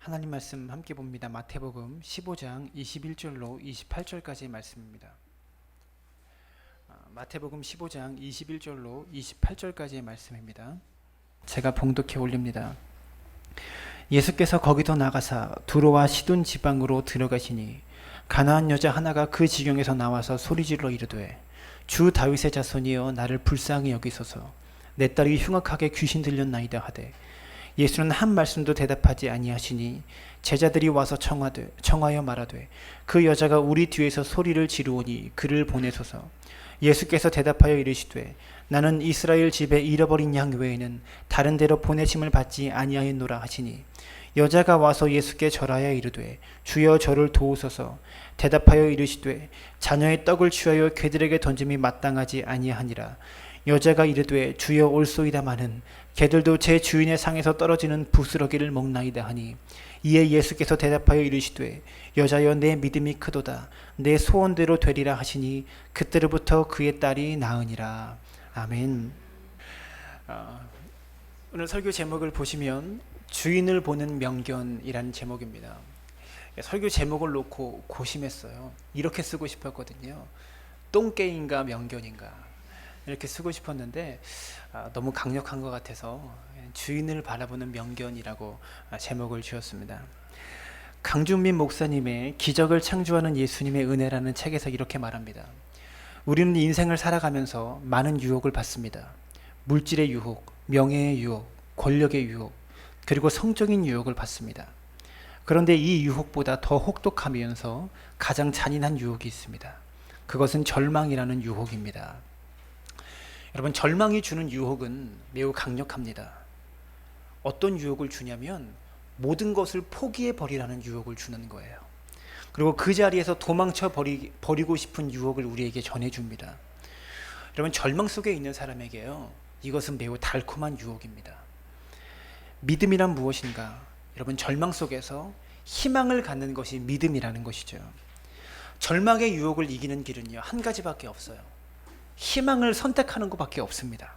하나님 말씀 함께 봅니다. 마태복음 15장 21절로 28절까지의 말씀입니다. 마태복음 15장 21절로 28절까지의 말씀입니다. 제가 봉독해 올립니다. 예수께서 거기서 나가사 두로와 시돈 지방으로 들어가시니 가나안 여자 하나가 그 지경에서 나와서 소리질러 이르되 주 다윗의 자손이여 나를 불쌍히 여기소서 내 딸이 흉악하게 귀신 들렸나이다 하되 예수는 한 말씀도 대답하지 아니하시니 제자들이 와서 청하여 말하되 그 여자가 우리 뒤에서 소리를 지르오니 그를 보내소서. 예수께서 대답하여 이르시되 나는 이스라엘 집에 잃어버린 양 외에는 다른 데로 보내심을 받지 아니하였노라 하시니 여자가 와서 예수께 절하여 이르되 주여 저를 도우소서. 대답하여 이르시되 자녀의 떡을 취하여 개들에게 던짐이 마땅하지 아니하니라. 여자가 이르되 주여 올소이다마는 개들도 제 주인의 상에서 떨어지는 부스러기를 먹나이다 하니 이에 예수께서 대답하여 이르시되 여자여 내 믿음이 크도다 내 소원대로 되리라 하시니 그때로부터 그의 딸이 나으니라. 아멘. 오늘 설교 제목을 보시면 주인을 보는 명견이라는 제목입니다. 설교 제목을 놓고 고심했어요. 이렇게 쓰고 싶었거든요. 똥개인가 명견인가 이렇게 쓰고 싶었는데 너무 강력한 것 같아서 주인을 바라보는 명견이라고 제목을 지었습니다. 강준민 목사님의 기적을 창조하는 예수님의 은혜라는 책에서 이렇게 말합니다. 우리는 인생을 살아가면서 많은 유혹을 받습니다. 물질의 유혹, 명예의 유혹, 권력의 유혹, 그리고 성적인 유혹을 받습니다. 그런데 이 유혹보다 더 혹독하면서 가장 잔인한 유혹이 있습니다. 그것은 절망이라는 유혹입니다. 여러분, 절망이 주는 유혹은 매우 강력합니다. 어떤 유혹을 주냐면 모든 것을 포기해 버리라는 유혹을 주는 거예요. 그리고 그 자리에서 도망쳐 버리고 싶은 유혹을 우리에게 전해줍니다. 여러분, 절망 속에 있는 사람에게요, 이것은 매우 달콤한 유혹입니다. 믿음이란 무엇인가? 여러분, 절망 속에서 희망을 갖는 것이 믿음이라는 것이죠. 절망의 유혹을 이기는 길은요, 한 가지밖에 없어요. 희망을 선택하는 것밖에 없습니다.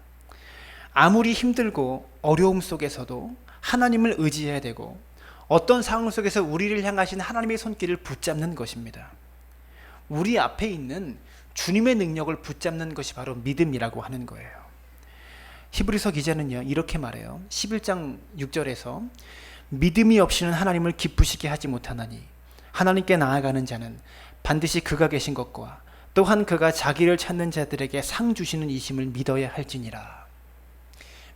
아무리 힘들고 어려움 속에서도 하나님을 의지해야 되고 어떤 상황 속에서 우리를 향하신 하나님의 손길을 붙잡는 것입니다. 우리 앞에 있는 주님의 능력을 붙잡는 것이 바로 믿음이라고 하는 거예요. 히브리서 기자는요, 이렇게 말해요. 11장 6절에서 믿음이 없이는 하나님을 기쁘시게 하지 못하나니 하나님께 나아가는 자는 반드시 그가 계신 것과 또한 그가 자기를 찾는 자들에게 상 주시는 이심을 믿어야 할지니라.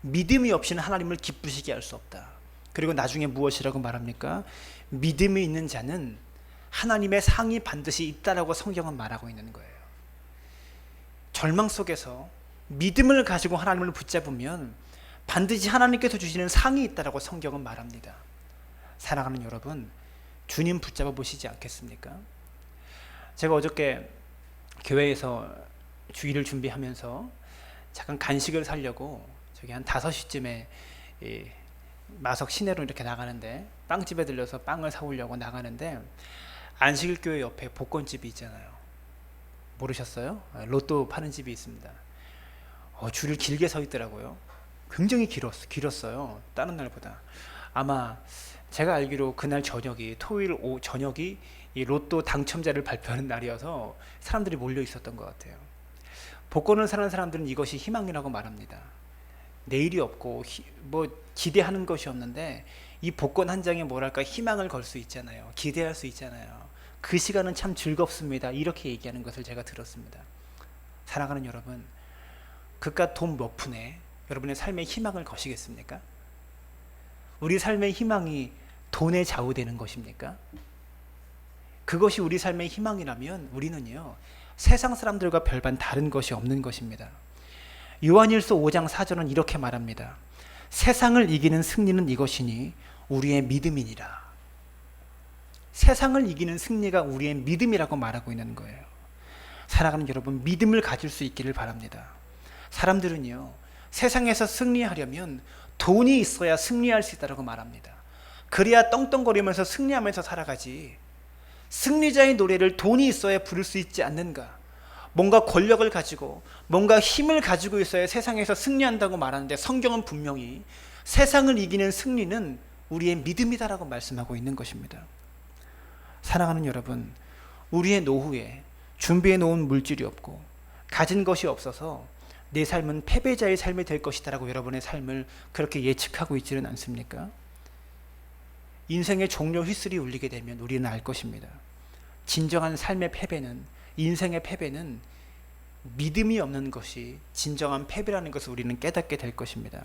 믿음이 없이는 하나님을 기쁘시게 할 수 없다. 그리고 나중에 무엇이라고 말합니까? 믿음이 있는 자는 하나님의 상이 반드시 있다라고 성경은 말하고 있는 거예요. 절망 속에서 믿음을 가지고 하나님을 붙잡으면 반드시 하나님께서 주시는 상이 있다라고 성경은 말합니다. 사랑하는 여러분, 주님 붙잡아 보시지 않겠습니까? 제가 어저께 교회에서 주일을 준비하면서 잠깐 간식을 사려고 저기 한 5시쯤에 마석 시내로 이렇게 나가는데 빵집에 들려서 빵을 사오려고 나가는데 안식일교회 옆에 복권집이 있잖아요. 모르셨어요? 로또 파는 집이 있습니다. 줄을 길게 서 있더라고요. 굉장히 길었어요. 다른 날보다. 아마 제가 알기로 그날 저녁이 토요일 저녁이 이 로또 당첨자를 발표하는 날이어서 사람들이 몰려 있었던 것 같아요. 복권을 사는 사람들은 이것이 희망이라고 말합니다. 내일이 없고 기대하는 것이 없는데 이 복권 한 장에 뭐랄까 희망을 걸 수 있잖아요. 기대할 수 있잖아요. 그 시간은 참 즐겁습니다. 이렇게 얘기하는 것을 제가 들었습니다. 사랑하는 여러분, 그깟 돈 몇 푼에 여러분의 삶의 희망을 거시겠습니까? 우리 삶의 희망이 돈에 좌우되는 것입니까? 그것이 우리 삶의 희망이라면 우리는요, 세상 사람들과 별반 다른 것이 없는 것입니다. 요한일서 5장 4절은 이렇게 말합니다. 세상을 이기는 승리는 이것이니 우리의 믿음이니라. 세상을 이기는 승리가 우리의 믿음이라고 말하고 있는 거예요. 사랑하는 여러분, 믿음을 가질 수 있기를 바랍니다. 사람들은요, 세상에서 승리하려면 돈이 있어야 승리할 수 있다고 말합니다. 그래야 떵떵거리면서 승리하면서 살아가지, 승리자의 노래를 돈이 있어야 부를 수 있지 않는가? 뭔가 권력을 가지고 뭔가 힘을 가지고 있어야 세상에서 승리한다고 말하는데 성경은 분명히 세상을 이기는 승리는 우리의 믿음이다라고 말씀하고 있는 것입니다. 사랑하는 여러분, 우리의 노후에 준비해 놓은 물질이 없고 가진 것이 없어서 내 삶은 패배자의 삶이 될 것이다라고 여러분의 삶을 그렇게 예측하고 있지는 않습니까? 인생의 종료 휘슬이 울리게 되면 우리는 알 것입니다. 진정한 삶의 패배는, 인생의 패배는 믿음이 없는 것이 진정한 패배라는 것을 우리는 깨닫게 될 것입니다.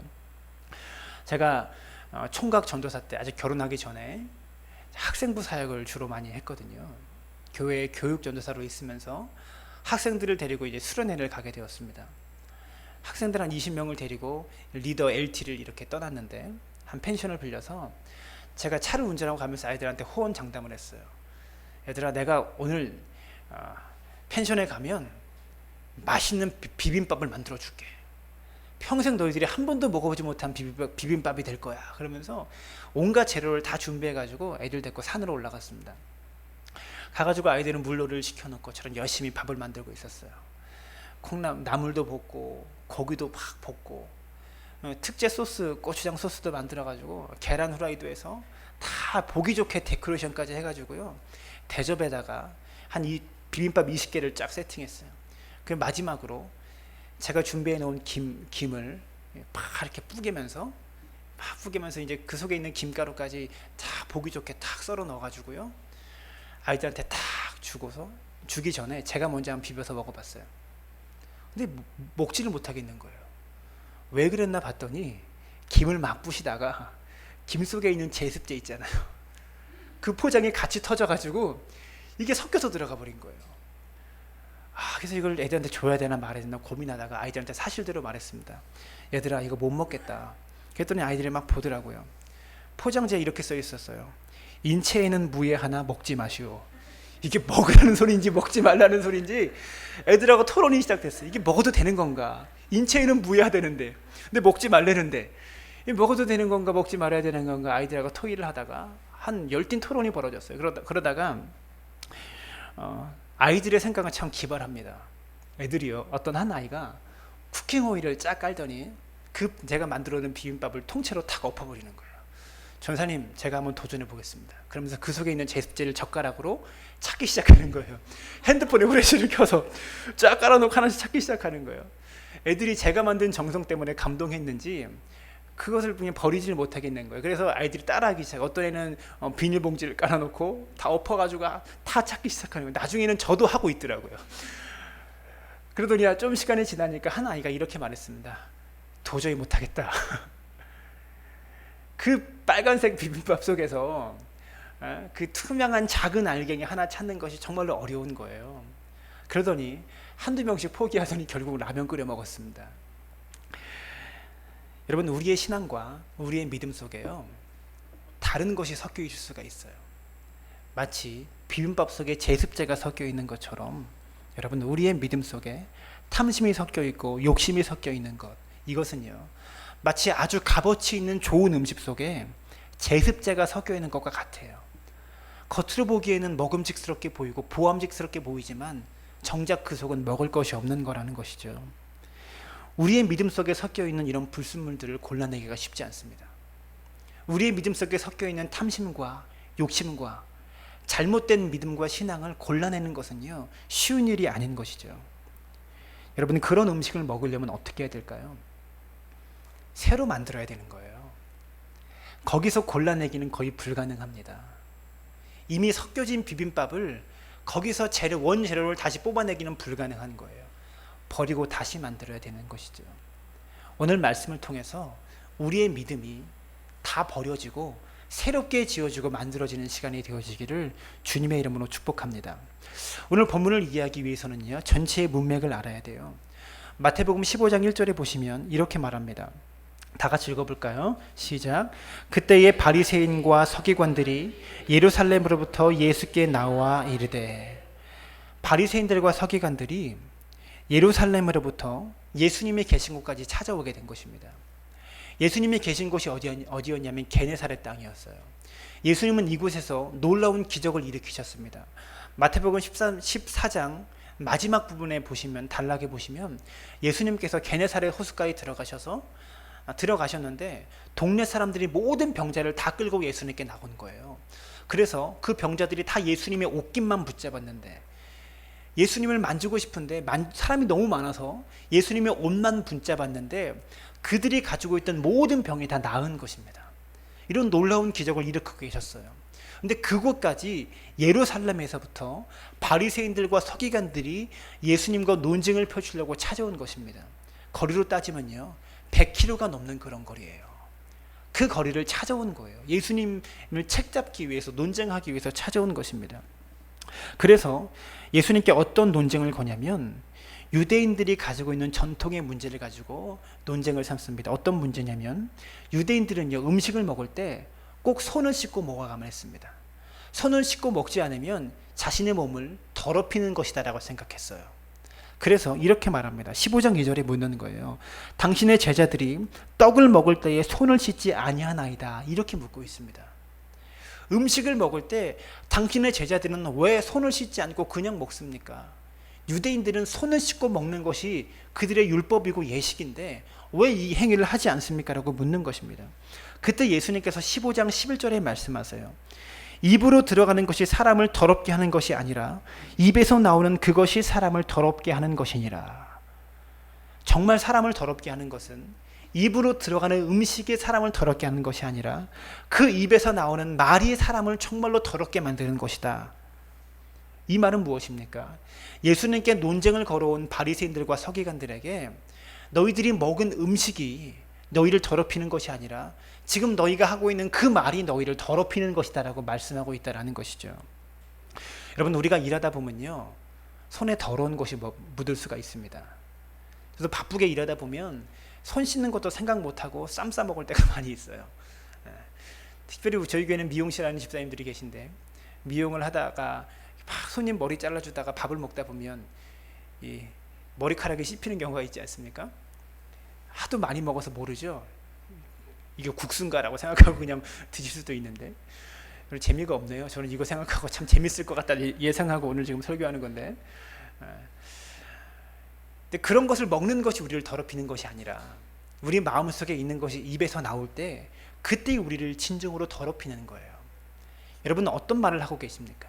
제가 총각 전도사 때 아직 결혼하기 전에 학생부 사역을 주로 많이 했거든요. 교회 교육 전도사로 있으면서 학생들을 데리고 이제 수련회를 가게 되었습니다. 학생들 한 20명을 데리고 리더 LT를 이렇게 떠났는데 한 펜션을 빌려서 제가 차를 운전하고 가면서 아이들한테 호언장담을 했어요. 얘들아, 내가 오늘 펜션에 가면 맛있는 비빔밥을 만들어 줄게. 평생 너희들이 한 번도 먹어보지 못한 비빔밥이 될 거야. 그러면서 온갖 재료를 다 준비해가지고 애들 데리고 산으로 올라갔습니다. 가가지고 아이들은 물놀이를 시켜놓고 저는 열심히 밥을 만들고 있었어요. 나물도 볶고 고기도 막 볶고 특제 소스, 고추장 소스도 만들어가지고 계란 후라이도 해서 다 보기 좋게 데코레이션까지 해가지고요, 대접에다가 한 비빔밥 20개를 쫙 세팅했어요. 그 마지막으로 제가 준비해 놓은 김을 막 이렇게 뿌기면서 이제 그 속에 있는 김가루까지 다 보기 좋게 탁 썰어 넣어가지고요, 아이들한테 탁 주고서 주기 전에 제가 먼저 한번 비벼서 먹어봤어요. 근데 먹지를 못하겠는 거예요. 왜 그랬나 봤더니 김을 막 부시다가 김 속에 있는 제습제 있잖아요, 그 포장이 같이 터져가지고 이게 섞여서 들어가 버린 거예요. 그래서 이걸 애들한테 줘야 되나 말아야 되나 고민하다가 아이들한테 사실대로 말했습니다. 얘들아, 이거 못 먹겠다. 그랬더니 아이들이 막 보더라고요. 포장지에 이렇게 써 있었어요. 인체에는 무해 하나 먹지 마시오. 이게 먹으라는 소리인지 먹지 말라는 소리인지 애들하고 토론이 시작됐어요. 이게 먹어도 되는 건가? 인체에는 무해하다는데, 근데 먹지 말라는데 먹어도 되는 건가 먹지 말아야 되는 건가? 아이들하고 토의를 하다가 한 열띤 토론이 벌어졌어요. 그러다가 아이들의 생각은 참 기발합니다. 애들이요, 어떤 한 아이가 쿠킹 오일을 쫙 깔더니 제가 만들어 놓은 비빔밥을 통째로 탁 엎어버리는 거예요. 전사님, 제가 한번 도전해 보겠습니다. 그러면서 그 속에 있는 제습제를 젓가락으로 찾기 시작하는 거예요. 핸드폰에 후레쉬를 켜서 쫙 깔아놓고 하나씩 찾기 시작하는 거예요. 애들이 제가 만든 정성 때문에 감동했는지 그것을 그냥 버리지를 못하겠는 거예요. 그래서 아이들이 따라하기 시작. 어떤 애는 비닐봉지를 깔아놓고 다 엎어가지고 다 찾기 시작하는 거예요. 나중에는 저도 하고 있더라고요. 그러더니 좀 시간이 지나니까 한 아이가 이렇게 말했습니다. 도저히 못하겠다. 그 빨간색 비빔밥 속에서 그 투명한 작은 알갱이 하나 찾는 것이 정말로 어려운 거예요. 그러더니 한두 명씩 포기하더니 결국 라면 끓여 먹었습니다. 여러분, 우리의 신앙과 우리의 믿음 속에요, 다른 것이 섞여 있을 수가 있어요. 마치 비빔밥 속에 제습제가 섞여 있는 것처럼 여러분, 우리의 믿음 속에 탐심이 섞여 있고 욕심이 섞여 있는 것, 이것은요, 마치 아주 값어치 있는 좋은 음식 속에 제습제가 섞여 있는 것과 같아요. 겉으로 보기에는 먹음직스럽게 보이고 보암직스럽게 보이지만 정작 그 속은 먹을 것이 없는 거라는 것이죠. 우리의 믿음 속에 섞여 있는 이런 불순물들을 골라내기가 쉽지 않습니다. 우리의 믿음 속에 섞여 있는 탐심과 욕심과 잘못된 믿음과 신앙을 골라내는 것은요, 쉬운 일이 아닌 것이죠. 여러분, 그런 음식을 먹으려면 어떻게 해야 될까요? 새로 만들어야 되는 거예요. 거기서 골라내기는 거의 불가능합니다. 이미 섞여진 비빔밥을 거기서 원재료를 다시 뽑아내기는 불가능한 거예요. 버리고 다시 만들어야 되는 것이죠. 오늘 말씀을 통해서 우리의 믿음이 다 버려지고 새롭게 지어지고 만들어지는 시간이 되어지기를 주님의 이름으로 축복합니다. 오늘 본문을 이해하기 위해서는요, 전체의 문맥을 알아야 돼요. 마태복음 15장 1절에 보시면 이렇게 말합니다. 다 같이 읽어볼까요? 시작. 그때의 바리새인과 서기관들이 예루살렘으로부터 예수께 나와 이르되, 바리새인들과 서기관들이 예루살렘으로부터 예수님이 계신 곳까지 찾아오게 된 것입니다. 예수님이 계신 곳이 어디였냐면 게네사렛 땅이었어요. 예수님은 이곳에서 놀라운 기적을 일으키셨습니다. 마태복음 14장 마지막 부분에 보시면, 단락에 보시면 예수님께서 게네사렛 호숫가에 들어가셔서 들어가셨는데 동네 사람들이 모든 병자를 다 끌고 예수님께 나온 거예요. 그래서 그 병자들이 다 예수님의 옷깃만 붙잡았는데 예수님을 만지고 싶은데 사람이 너무 많아서 예수님의 옷만 붙잡았는데 그들이 가지고 있던 모든 병이 다 나은 것입니다. 이런 놀라운 기적을 일으키고 계셨어요. 근데 그곳까지 예루살렘에서부터 바리새인들과 서기관들이 예수님과 논쟁을 펼치려고 찾아온 것입니다. 거리로 따지면요 100km가 넘는 그런 거리예요. 그 거리를 찾아온 거예요. 예수님을 책잡기 위해서, 논쟁하기 위해서 찾아온 것입니다. 그래서 예수님께 어떤 논쟁을 거냐면 유대인들이 가지고 있는 전통의 문제를 가지고 논쟁을 삼습니다. 어떤 문제냐면 유대인들은요 음식을 먹을 때 꼭 손을 씻고 먹어야만 했습니다. 손을 씻고 먹지 않으면 자신의 몸을 더럽히는 것이다 라고 생각했어요. 그래서 이렇게 말합니다. 15장 2절에 묻는 거예요. 당신의 제자들이 떡을 먹을 때에 손을 씻지 아니하나이다, 이렇게 묻고 있습니다. 음식을 먹을 때 당신의 제자들은 왜 손을 씻지 않고 그냥 먹습니까? 유대인들은 손을 씻고 먹는 것이 그들의 율법이고 예식인데 왜 이 행위를 하지 않습니까? 라고 묻는 것입니다. 그때 예수님께서 15장 11절에 말씀하세요. 입으로 들어가는 것이 사람을 더럽게 하는 것이 아니라 입에서 나오는 그것이 사람을 더럽게 하는 것이니라. 정말 사람을 더럽게 하는 것은 입으로 들어가는 음식이 사람을 더럽게 하는 것이 아니라 그 입에서 나오는 말이 사람을 정말로 더럽게 만드는 것이다. 이 말은 무엇입니까? 예수님께 논쟁을 걸어온 바리새인들과 서기관들에게 너희들이 먹은 음식이 너희를 더럽히는 것이 아니라 지금 너희가 하고 있는 그 말이 너희를 더럽히는 것이다 라고 말씀하고 있다는 것이죠. 여러분, 우리가 일하다 보면요 손에 더러운 것이 묻을 수가 있습니다. 그래서 바쁘게 일하다 보면 손 씻는 것도 생각 못하고 쌈 싸먹을 때가 많이 있어요. 특별히 저희 교회는 미용실 하는 집사님들이 계신데 미용을 하다가 막 손님 머리 잘라주다가 밥을 먹다 보면 이 머리카락이 씹히는 경우가 있지 않습니까? 하도 많이 먹어서 모르죠. 이게 국수인가라고 생각하고 그냥 드실 수도 있는데 재미가 없네요. 저는 이거 생각하고 참 재밌을 것 같다 예상하고 오늘 지금 설교하는 건데, 근데 그런 것을 먹는 것이 우리를 더럽히는 것이 아니라 우리 마음속에 있는 것이 입에서 나올 때 그때 우리를 진정으로 더럽히는 거예요. 여러분은 어떤 말을 하고 계십니까?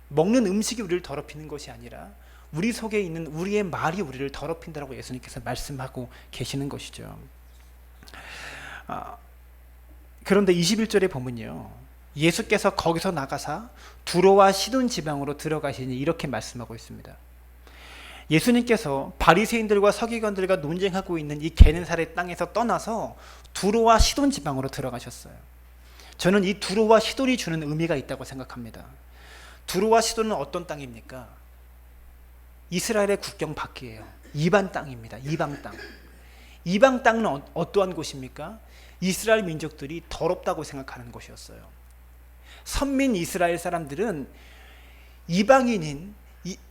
먹는 음식이 우리를 더럽히는 것이 아니라 우리 속에 있는 우리의 말이 우리를 더럽힌다라고 예수님께서 말씀하고 계시는 것이죠. 그런데 21절에 보면요 예수께서 거기서 나가사 두로와 시돈 지방으로 들어가시니 이렇게 말씀하고 있습니다. 예수님께서 바리새인들과 서기관들과 논쟁하고 있는 이 게네사렛 땅에서 떠나서 두로와 시돈 지방으로 들어가셨어요. 저는 이 두로와 시돈이 주는 의미가 있다고 생각합니다. 두로와 시돈은 어떤 땅입니까? 이스라엘의 국경 밖이에요. 이방 땅입니다. 이방 땅. 이방 땅은 어떠한 곳입니까? 이스라엘 민족들이 더럽다고 생각하는 곳이었어요. 선민 이스라엘 사람들은 이방인인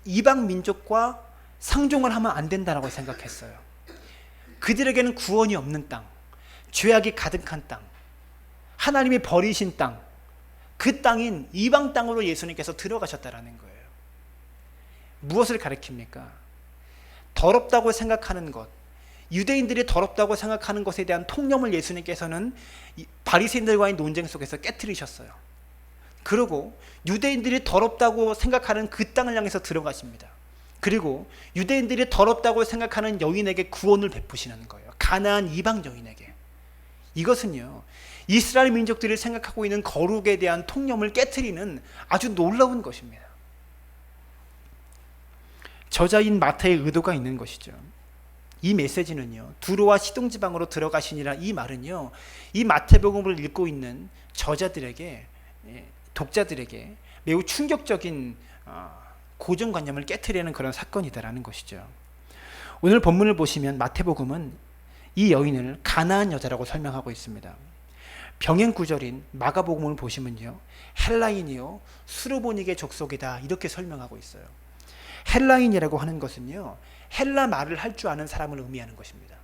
이방 민족과 상종을 하면 안 된다고 생각했어요. 그들에게는 구원이 없는 땅, 죄악이 가득한 땅, 하나님이 버리신 땅, 그 땅인 이방 땅으로 예수님께서 들어가셨다라는 거예요. 무엇을 가리킵니까? 더럽다고 생각하는 것, 유대인들이 더럽다고 생각하는 것에 대한 통념을 예수님께서는 바리새인들과의 논쟁 속에서 깨트리셨어요. 그리고 유대인들이 더럽다고 생각하는 그 땅을 향해서 들어가십니다. 그리고 유대인들이 더럽다고 생각하는 여인에게 구원을 베푸시는 거예요. 가나안 이방 여인에게. 이것은요 이스라엘 민족들이 생각하고 있는 거룩에 대한 통념을 깨트리는 아주 놀라운 것입니다. 저자인 마태의 의도가 있는 것이죠. 이 메시지는요 두로와 시동 지방으로 들어가시니라, 이 말은요 이 마태복음을 읽고 있는 저자들에게, 독자들에게 매우 충격적인 고정관념을 깨트리는 그런 사건이다라는 것이죠. 오늘 본문을 보시면 마태복음은 이 여인을 가나안 여자라고 설명하고 있습니다. 병행 구절인 마가복음을 보시면요 헬라인이요 수르보닉의 족속이다 이렇게 설명하고 있어요. 헬라인이라고 하는 것은요 헬라 말을 할 줄 아는 사람을 의미하는 것입니다.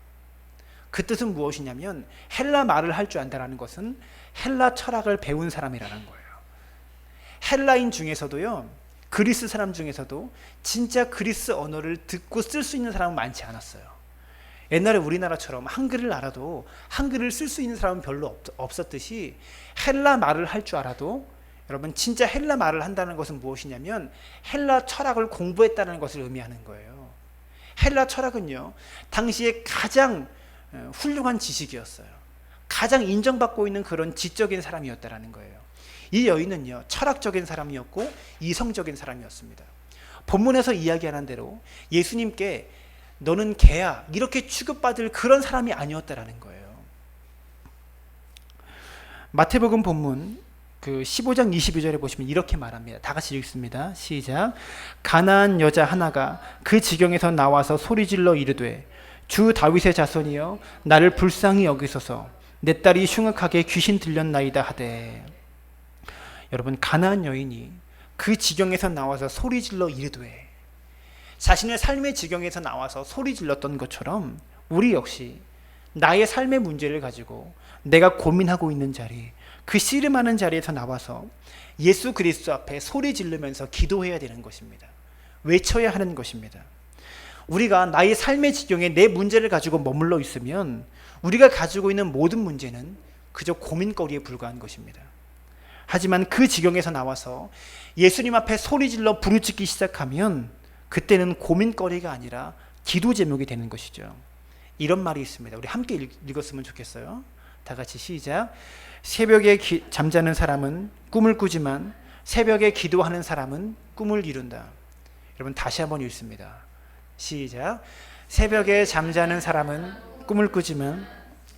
그 뜻은 무엇이냐면 헬라 말을 할 줄 안다라는 것은 헬라 철학을 배운 사람이라는 거예요. 헬라인 중에서도요 그리스 사람 중에서도 진짜 그리스 언어를 듣고 쓸 수 있는 사람은 많지 않았어요. 옛날에 우리나라처럼 한글을 알아도 한글을 쓸 수 있는 사람은 별로 없었듯이 헬라 말을 할 줄 알아도, 여러분 진짜 헬라 말을 한다는 것은 무엇이냐면 헬라 철학을 공부했다는 것을 의미하는 거예요. 헬라 철학은요, 당시에 가장 훌륭한 지식이었어요. 가장 인정받고 있는 그런 지적인 사람이었다라는 거예요. 이 여인은요, 철학적인 사람이었고 이성적인 사람이었습니다. 본문에서 이야기하는 대로 예수님께 너는 개야 이렇게 취급받을 그런 사람이 아니었다라는 거예요. 마태복음 본문 그 15장 22절에 보시면 이렇게 말합니다. 다 같이 읽습니다. 시작. 가나안 여자 하나가 그 지경에서 나와서 소리질러 이르되 주 다윗의 자손이여 나를 불쌍히 여기소서 내 딸이 흉악하게 귀신 들렸나이다 하되. 여러분, 가나안 여인이 그 지경에서 나와서 소리질러 이르되, 자신의 삶의 지경에서 나와서 소리질렀던 것처럼 우리 역시 나의 삶의 문제를 가지고 내가 고민하고 있는 자리, 그 씨름하는 자리에서 나와서 예수 그리스도 앞에 소리 지르면서 기도해야 되는 것입니다. 외쳐야 하는 것입니다. 우리가 나의 삶의 지경에 내 문제를 가지고 머물러 있으면 우리가 가지고 있는 모든 문제는 그저 고민거리에 불과한 것입니다. 하지만 그 지경에서 나와서 예수님 앞에 소리질러 부르짖기 시작하면 그때는 고민거리가 아니라 기도 제목이 되는 것이죠. 이런 말이 있습니다. 우리 함께 읽었으면 좋겠어요. 다 같이 시작. 새벽에 잠자는 사람은 꿈을 꾸지만 새벽에 기도하는 사람은 꿈을 이룬다. 여러분, 다시 한번 읽습니다. 시작. 새벽에 잠자는 사람은 꿈을 꾸지만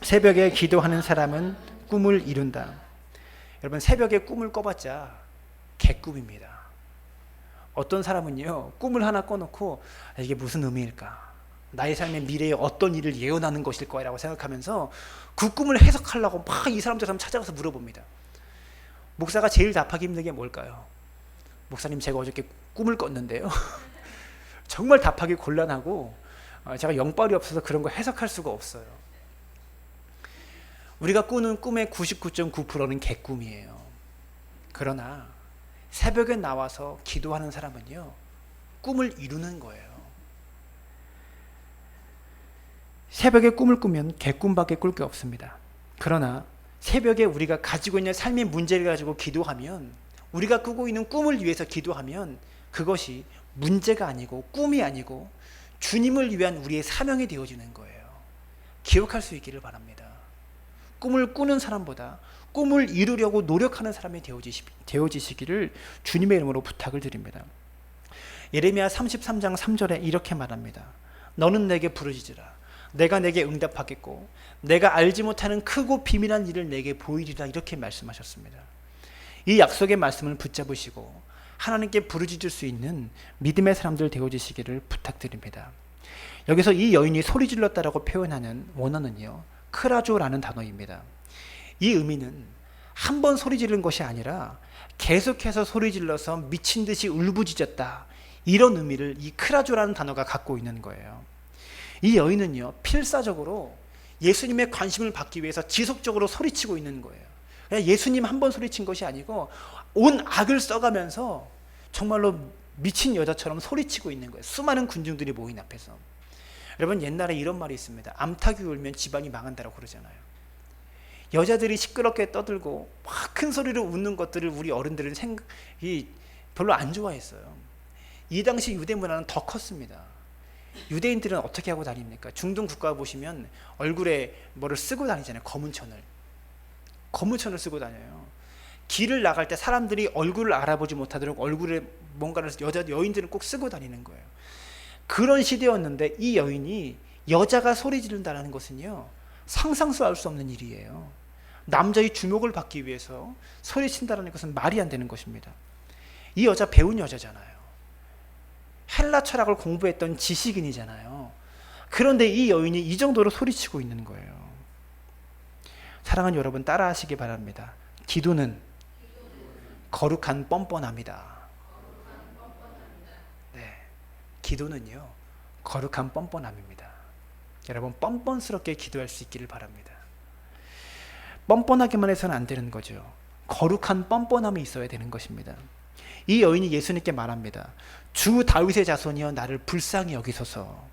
새벽에 기도하는 사람은 꿈을 이룬다. 여러분, 새벽에 꿈을 꿔봤자 개꿈입니다. 어떤 사람은요, 꿈을 하나 꿔놓고 이게 무슨 의미일까? 나의 삶의 미래에 어떤 일을 예언하는 것일 거라고 생각하면서 그 꿈을 해석하려고 막 이 사람들 찾아가서 물어봅니다. 목사가 제일 답하기 힘든 게 뭘까요? 목사님, 제가 어저께 꿈을 꿨는데요. 정말 답하기 곤란하고 제가 영빨이 없어서 그런 거 해석할 수가 없어요. 우리가 꾸는 꿈의 99.9%는 개꿈이에요. 그러나 새벽에 나와서 기도하는 사람은요, 꿈을 이루는 거예요. 새벽에 꿈을 꾸면 개꿈밖에 꿀 게 없습니다. 그러나 새벽에 우리가 가지고 있는 삶의 문제를 가지고 기도하면, 우리가 꾸고 있는 꿈을 위해서 기도하면 그것이 문제가 아니고 꿈이 아니고 주님을 위한 우리의 사명이 되어지는 거예요. 기억할 수 있기를 바랍니다. 꿈을 꾸는 사람보다 꿈을 이루려고 노력하는 사람이 되어지시기를 주님의 이름으로 부탁을 드립니다. 예레미야 33장 3절에 이렇게 말합니다. 너는 내게 부르짖으라. 내가 내게 응답하겠고 내가 알지 못하는 크고 비밀한 일을 내게 보이리라. 이렇게 말씀하셨습니다. 이 약속의 말씀을 붙잡으시고 하나님께 부르짖을 수 있는 믿음의 사람들 되어지시기를 부탁드립니다. 여기서 이 여인이 소리 질렀다라고 표현하는 원어는요, 크라조라는 단어입니다. 이 의미는 한 번 소리 지른 것이 아니라 계속해서 소리 질러서 미친 듯이 울부짖었다, 이런 의미를 이 크라조라는 단어가 갖고 있는 거예요. 이 여인은요, 필사적으로 예수님의 관심을 받기 위해서 지속적으로 소리치고 있는 거예요. 그냥 예수님 한 번 소리친 것이 아니고 온 악을 써가면서 정말로 미친 여자처럼 소리치고 있는 거예요. 수많은 군중들이 모인 앞에서. 여러분, 옛날에 이런 말이 있습니다. 암탉이 울면 집안이 망한다고 그러잖아요. 여자들이 시끄럽게 떠들고 막 큰 소리로 웃는 것들을 우리 어른들은 별로 안 좋아했어요. 이 당시 유대 문화는 더 컸습니다. 유대인들은 어떻게 하고 다닙니까? 중동 국가 보시면 얼굴에 뭐를 쓰고 다니잖아요. 검은 천을 쓰고 다녀요. 길을 나갈 때 사람들이 얼굴을 알아보지 못하도록 얼굴에 뭔가를 여인들은 꼭 쓰고 다니는 거예요. 그런 시대였는데 이 여인이 여자가 소리 지른다는 것은요, 상상도 할 수 없는 일이에요. 남자의 주목을 받기 위해서 소리친다는 것은 말이 안 되는 것입니다. 이 여자 배운 여자잖아요. 헬라 철학을 공부했던 지식인이잖아요. 그런데 이 여인이 이 정도로 소리치고 있는 거예요. 사랑하는 여러분, 따라하시기 바랍니다. 기도는 거룩한 뻔뻔함이다. 네, 기도는요, 거룩한 뻔뻔함입니다. 여러분, 뻔뻔스럽게 기도할 수 있기를 바랍니다. 뻔뻔하게만 해서는 안 되는 거죠. 거룩한 뻔뻔함이 있어야 되는 것입니다. 이 여인이 예수님께 말합니다. 주 다윗의 자손이여 나를 불쌍히 여기소서.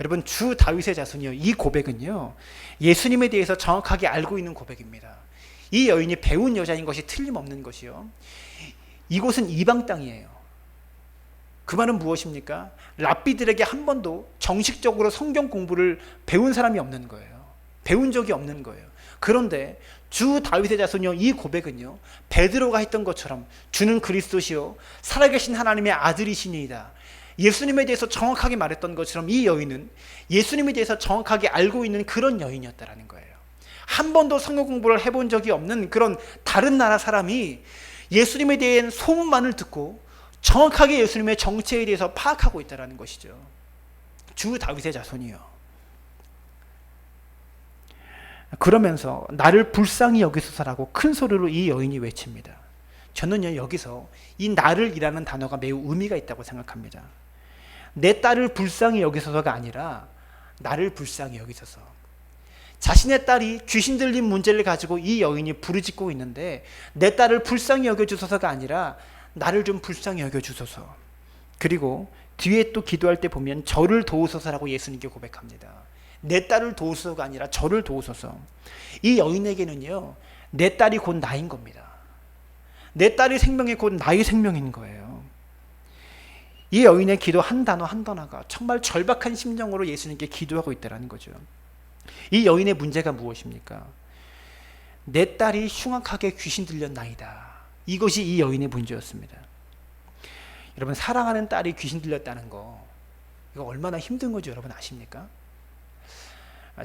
여러분, 주 다윗의 자손이요, 이 고백은요, 예수님에 대해서 정확하게 알고 있는 고백입니다. 이 여인이 배운 여자인 것이 틀림없는 것이요, 이곳은 이방 땅이에요. 그 말은 무엇입니까? 랍비들에게 한 번도 정식적으로 성경 공부를 배운 사람이 없는 거예요. 배운 적이 없는 거예요. 그런데 주 다윗의 자손이요, 이 고백은요, 베드로가 했던 것처럼 주는 그리스도시요 살아계신 하나님의 아들이시니이다, 예수님에 대해서 정확하게 말했던 것처럼 이 여인은 예수님에 대해서 정확하게 알고 있는 그런 여인이었다라는 거예요. 한 번도 성경 공부를 해본 적이 없는 그런 다른 나라 사람이 예수님에 대한 소문만을 듣고 정확하게 예수님의 정체에 대해서 파악하고 있다는 것이죠. 주 다윗의 자손이요. 그러면서 나를 불쌍히 여기소서라고 큰 소리로 이 여인이 외칩니다. 저는요, 여기서 이 나를이라는 단어가 매우 의미가 있다고 생각합니다. 내 딸을 불쌍히 여기소서가 아니라 나를 불쌍히 여기소서. 자신의 딸이 귀신 들린 문제를 가지고 이 여인이 부르짖고 있는데 내 딸을 불쌍히 여겨주소서가 아니라 나를 좀 불쌍히 여겨주소서. 그리고 뒤에 또 기도할 때 보면 저를 도우소서라고 예수님께 고백합니다. 내 딸을 도우소서가 아니라 저를 도우소서. 이 여인에게는요, 내 딸이 곧 나인 겁니다. 내 딸이 생명이 곧 나의 생명인 거예요. 이 여인의 기도 한 단어 한 단어가 정말 절박한 심정으로 예수님께 기도하고 있다는 거죠. 이 여인의 문제가 무엇입니까? 내 딸이 흉악하게 귀신 들렸나이다. 이것이 이 여인의 문제였습니다. 여러분, 사랑하는 딸이 귀신 들렸다는 거, 이거 얼마나 힘든 건지 여러분 아십니까?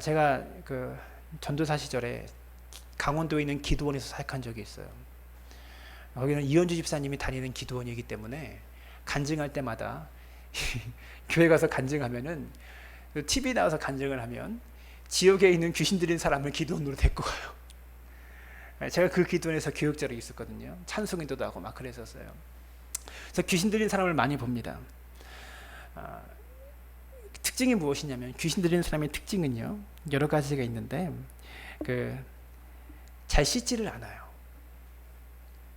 제가 그 전도사 시절에 강원도에 있는 기도원에서 사역한 적이 있어요. 거기는 이현주 집사님이 다니는 기도원이기 때문에 간증할 때마다 교회 가서 간증하면은 TV 나와서 간증을 하면 지역에 있는 귀신 들린 사람을 기도원으로 데리고 가요. 제가 그 기도원에서 교육자로 있었거든요. 찬송인도도 하고 막 그랬었어요. 그래서 귀신 들린 사람을 많이 봅니다. 특징이 무엇이냐면, 귀신 들리는 사람의 특징은요, 여러 가지가 있는데 잘 씻지를 않아요.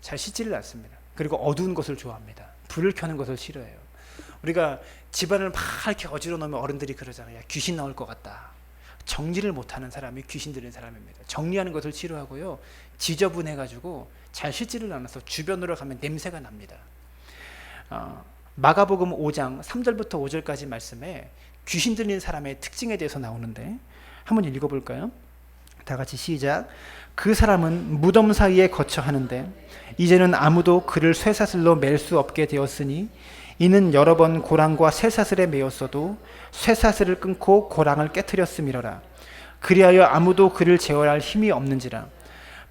잘 씻지를 않습니다. 그리고 어두운 것을 좋아합니다. 불을 켜는 것을 싫어해요. 우리가 집안을 막 이렇게 어지러 놓으면 어른들이 그러잖아요. 야, 귀신 나올 것 같다. 정리를 못하는 사람이 귀신 들린 사람입니다. 정리하는 것을 싫어하고요, 지저분해가지고 잘 씻지를 않아서 주변으로 가면 냄새가 납니다. 마가복음 5장 3절부터 5절까지 말씀에 귀신 들린 사람의 특징에 대해서 나오는데 한번 읽어볼까요? 다 같이 시작. 그 사람은 무덤 사이에 거처 하는데 이제는 아무도 그를 쇠사슬로 맬 수 없게 되었으니 이는 여러 번 고랑과 쇠사슬에 매였어도 쇠사슬을 끊고 고랑을 깨트렸음이로라. 그리하여 아무도 그를 제어할 힘이 없는지라.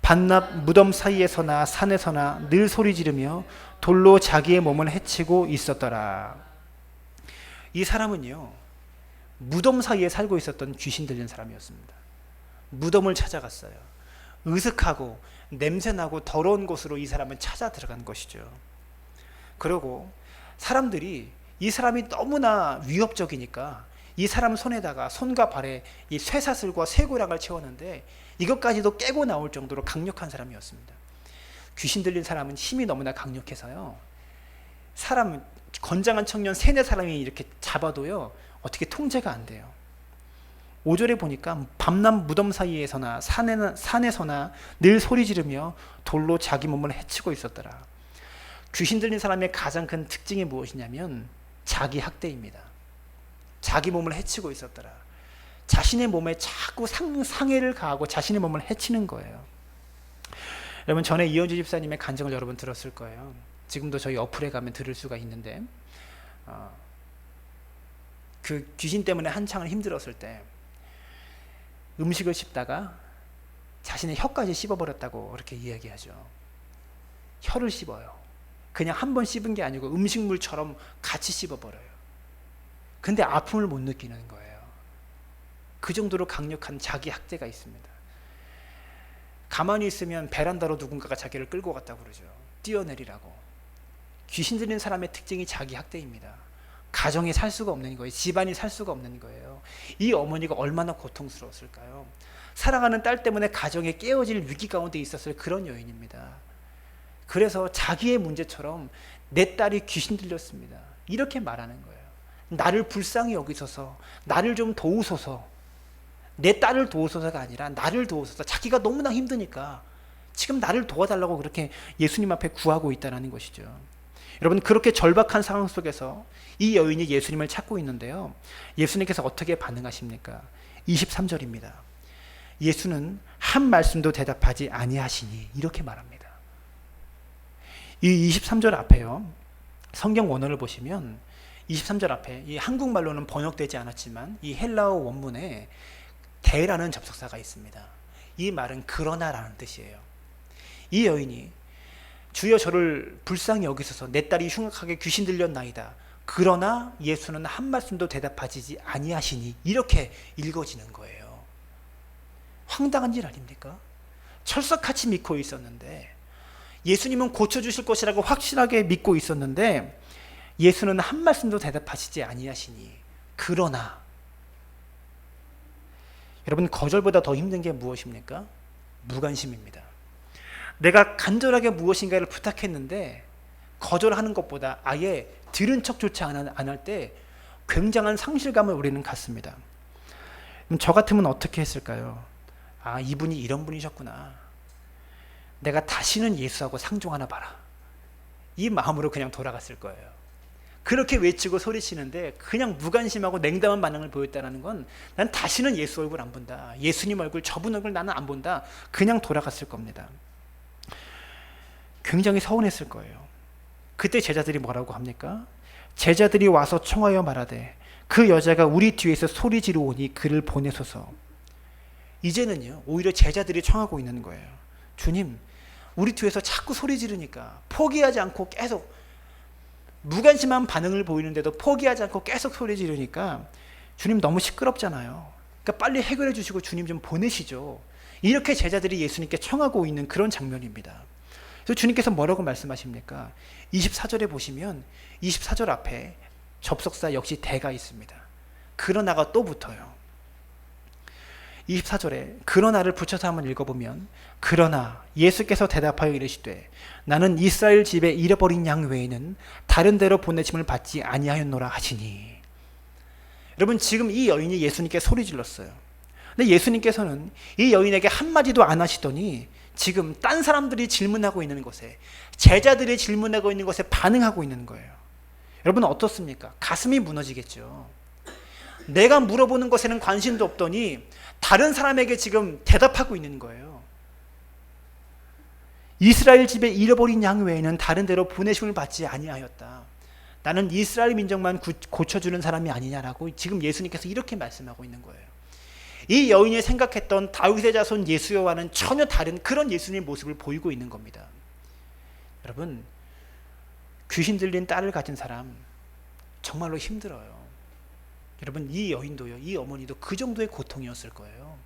반낮 무덤 사이에서나 산에서나 늘 소리 지르며 돌로 자기의 몸을 해치고 있었더라. 이 사람은요, 무덤 사이에 살고 있었던 귀신 들린 사람이었습니다. 무덤을 찾아갔어요. 으슥하고 냄새나고 더러운 곳으로 이 사람은 찾아 들어간 것이죠. 그리고 사람들이 이 사람이 너무나 위협적이니까 이 사람 손에다가, 손과 발에 이 쇠사슬과 쇠고랑을 채웠는데 이것까지도 깨고 나올 정도로 강력한 사람이었습니다. 귀신 들린 사람은 힘이 너무나 강력해서요, 사람, 건장한 청년 3-4사람이 이렇게 잡아도요, 어떻게 통제가 안 돼요. 5절에 보니까 밤낮 무덤 사이에서나 산에서나 늘 소리 지르며 돌로 자기 몸을 해치고 있었더라. 귀신 들린 사람의 가장 큰 특징이 무엇이냐면 자기 학대입니다. 자기 몸을 해치고 있었더라. 자신의 몸에 자꾸 상해를 가하고 자신의 몸을 해치는 거예요. 여러분, 전에 이현주 집사님의 간증을 여러분 들었을 거예요. 지금도 저희 어플에 가면 들을 수가 있는데, 그 귀신 때문에 한창을 힘들었을 때 음식을 씹다가 자신의 혀까지 씹어버렸다고 그렇게 이야기하죠. 혀를 씹어요. 그냥 한 번 씹은 게 아니고 음식물처럼 같이 씹어버려요. 근데 아픔을 못 느끼는 거예요. 그 정도로 강력한 자기 학대가 있습니다. 가만히 있으면 베란다로 누군가가 자기를 끌고 갔다고 그러죠. 뛰어내리라고. 귀신 들린 사람의 특징이 자기 학대입니다. 가정이 살 수가 없는 거예요. 집안이 살 수가 없는 거예요. 이 어머니가 얼마나 고통스러웠을까요? 사랑하는 딸 때문에 가정에 깨어질 위기 가운데 있었을 그런 여인입니다. 그래서 자기의 문제처럼 내 딸이 귀신 들렸습니다. 이렇게 말하는 거예요. 나를 불쌍히 여기소서, 나를 좀 도우소서, 내 딸을 도우소서가 아니라 나를 도우소서. 자기가 너무나 힘드니까 지금 나를 도와달라고 그렇게 예수님 앞에 구하고 있다는 것이죠. 여러분, 그렇게 절박한 상황 속에서 이 여인이 예수님을 찾고 있는데요, 예수님께서 어떻게 반응하십니까? 23절입니다. 예수는 한 말씀도 대답하지 아니하시니 이렇게 말합니다. 이 23절 앞에요, 성경 원어를 보시면 23절 앞에 이 한국말로는 번역되지 않았지만 이 헬라어 원문에 대라는 접속사가 있습니다. 이 말은 그러나라는 뜻이에요. 이 여인이 주여 저를 불쌍히 여기소서, 내 딸이 흉악하게 귀신 들렸나이다. 그러나 예수는 한 말씀도 대답하지 아니하시니 이렇게 읽어지는 거예요. 황당한 일 아닙니까? 철석같이 믿고 있었는데, 예수님은 고쳐주실 것이라고 확실하게 믿고 있었는데 예수는 한 말씀도 대답하시지 아니하시니 그러나. 여러분, 거절보다 더 힘든 게 무엇입니까? 무관심입니다. 내가 간절하게 무엇인가를 부탁했는데 거절하는 것보다 아예 들은 척조차 안 할 때 굉장한 상실감을 우리는 갖습니다. 저 같으면 어떻게 했을까요? 아, 이분이 이런 분이셨구나, 내가 다시는 예수하고 상종하나 봐라, 이 마음으로 그냥 돌아갔을 거예요. 그렇게 외치고 소리치는데 그냥 무관심하고 냉담한 반응을 보였다는 건 난 다시는 예수 얼굴 안 본다, 예수님 얼굴, 저분 얼굴 나는 안 본다, 그냥 돌아갔을 겁니다. 굉장히 서운했을 거예요. 그때 제자들이 뭐라고 합니까? 제자들이 와서 청하여 말하되 그 여자가 우리 뒤에서 소리 지르오니 그를 보내소서. 이제는요, 오히려 제자들이 청하고 있는 거예요. 주님, 우리 뒤에서 자꾸 소리 지르니까 포기하지 않고 계속, 무관심한 반응을 보이는데도 포기하지 않고 계속 소리 지르니까 주님 너무 시끄럽잖아요. 그러니까 빨리 해결해 주시고 주님 좀 보내시죠. 이렇게 제자들이 예수님께 청하고 있는 그런 장면입니다. 그래서 주님께서 뭐라고 말씀하십니까? 24절에 보시면 24절 앞에 접속사 역시 대가 있습니다. 그러나가 또 붙어요. 24절에 그러나를 붙여서 한번 읽어보면, 그러나 예수께서 대답하여 이르시되 나는 이스라엘 집에 잃어버린 양 외에는 다른 데로 보내심을 받지 아니하였노라 하시니. 여러분, 지금 이 여인이 예수님께 소리 질렀어요. 근데 예수님께서는 이 여인에게 한마디도 안 하시더니 지금 딴 사람들이 질문하고 있는 것에, 제자들이 질문하고 있는 것에 반응하고 있는 거예요. 여러분 어떻습니까? 가슴이 무너지겠죠. 내가 물어보는 것에는 관심도 없더니 다른 사람에게 지금 대답하고 있는 거예요. 이스라엘 집에 잃어버린 양 외에는 다른 데로 보내심을 받지 아니하였다. 나는 이스라엘 민족만 고쳐주는 사람이 아니냐라고 지금 예수님께서 이렇게 말씀하고 있는 거예요. 이 여인이 생각했던 다윗의 자손 예수와는 전혀 다른 그런 예수님의 모습을 보이고 있는 겁니다. 여러분, 귀신 들린 딸을 가진 사람 정말로 힘들어요. 여러분, 이 여인도요, 이 어머니도 그 정도의 고통이었을 거예요.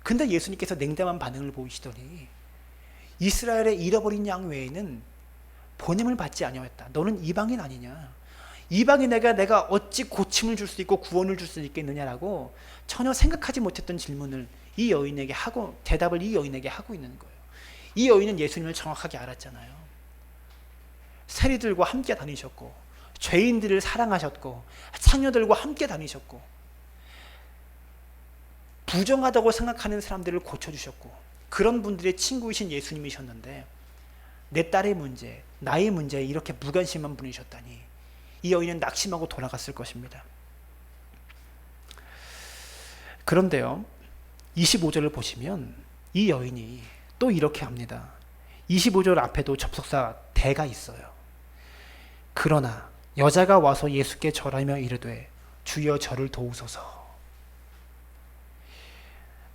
근데 예수님께서 냉담한 반응을 보이시더니 이스라엘의 잃어버린 양 외에는 보냄을 받지 아니하였다. 너는 이방인 아니냐? 이방인에게 내가 어찌 고침을 줄 수 있고 구원을 줄 수 있겠느냐라고 전혀 생각하지 못했던 질문을 이 여인에게 하고, 대답을 이 여인에게 하고 있는 거예요. 이 여인은 예수님을 정확하게 알았잖아요. 세리들과 함께 다니셨고, 죄인들을 사랑하셨고, 창녀들과 함께 다니셨고, 부정하다고 생각하는 사람들을 고쳐주셨고, 그런 분들의 친구이신 예수님이셨는데 내 딸의 문제, 나의 문제에 이렇게 무관심한 분이셨다니, 이 여인은 낙심하고 돌아갔을 것입니다. 그런데요, 25절을 보시면 이 여인이 또 이렇게 합니다. 25절 앞에도 접속사 대가 있어요. 그러나 여자가 와서 예수께 절하며 이르되 주여 저를 도우소서.